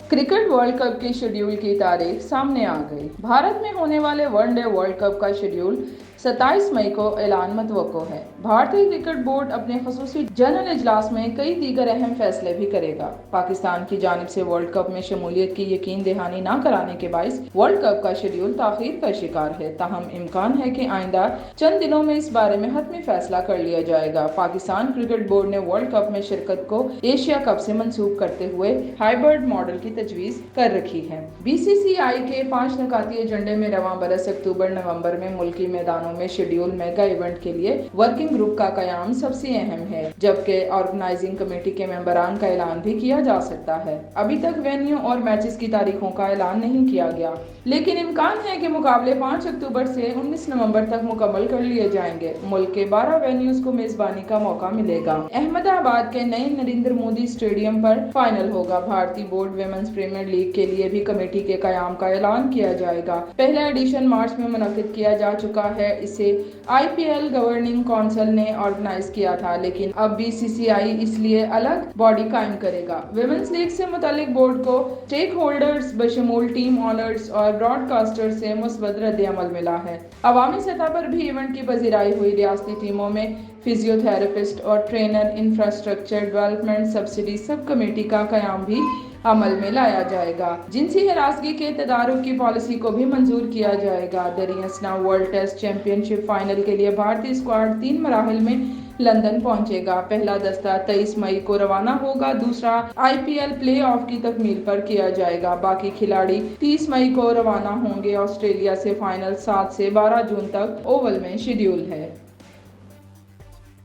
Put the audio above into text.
Cricket world cup के schedule की तारीख सामने आ गई। भारत में होने वाले वनडे वर्ल्ड कप का शेड्यूल 27 मई को ऐलान मुतवक्को है। भारतीय क्रिकेट बोर्ड अपने खसूसी जनरल इजलास में कई दीगर अहम फैसले भी करेगा। पाकिस्तान की जानिब से वर्ल्ड कप में शमूलियत की यकीन दहानी न कराने के बाइस वर्ल्ड कप का शेड्यूल ताखीर का शिकार है। ताहम इम्कान है कि आइंदा चंद दिनों में इस बारे में हतमी फैसला कर लिया जाएगा। पाकिस्तान क्रिकेट बोर्ड ने वर्ल्ड कप में शिरकत को एशिया कप से मंसूब करते हुए हाइब्रिड मॉडल की तजवीज़ कर रखी है। BCCI के 5 नकाती एजेंडे में रवां बरस अक्टूबर नवंबर में मुल्की मैदानों में शेड्यूल मेगा इवेंट के लिए वर्किंग ग्रुप का कयाम सबसे अहम है, जबकि ऑर्गेनाइजिंग कमेटी के मेंबरान का ऐलान भी किया जा सकता है। अभी तक वेन्यू और मैचेस की तारीखों का ऐलान नहीं किया गया, लेकिन इम्कान है कि मुकाबले 5 अक्टूबर से 19 नवंबर तक मुकम्मल कर लिए जाएंगे। मुल्क के 12 वेन्यूज को मेजबानी का मौका मिलेगा। अहमदाबाद के नए नरेंद्र मोदी स्टेडियम पर फाइनल होगा। भारतीय बोर्ड विमेंस प्रीमियर लीग के लिए भी कमेटी के कयाम का ऐलान किया जाएगा। पहला एडिशन मार्च में मुनक्किद किया जा चुका है। इसे IPL गवर्निंग काउंसिल ने ऑर्गेनाइज किया था, लेकिन अब BCCI इसलिए अलग बॉडी कायम करेगा। विमेंस लीग से मुतालिक बोर्ड को स्टेक होल्डर्स बशमूल टीम ऑनर्स और ब्रॉडकास्टर से मुस्बत रद्द-ए-अमल मिला है। अवामी सतह पर भी इवेंट की पजीराई हुई। रियासती टीमों में फिजियोथेरेपिस्ट और trainer, infrastructure development subsidy sub committee का कयाम भी अमल में लाया जाएगा। जिनसी हिरासगी के तदारुक की पॉलिसी को भी मंजूर किया जाएगा। दरियासना वर्ल्ड टेस्ट चैंपियनशिप फाइनल के लिए भारतीय स्क्वाड 3 मराहिल में लंदन पहुंचेगा। पहला दस्ता 23 मई को रवाना होगा, दूसरा IPL प्ले ऑफ की तकमील पर किया जाएगा। बाकी खिलाड़ी 30 मई को रवाना होंगे। ऑस्ट्रेलिया से फाइनल 7 से 12 जून तक ओवल में शेड्यूल है।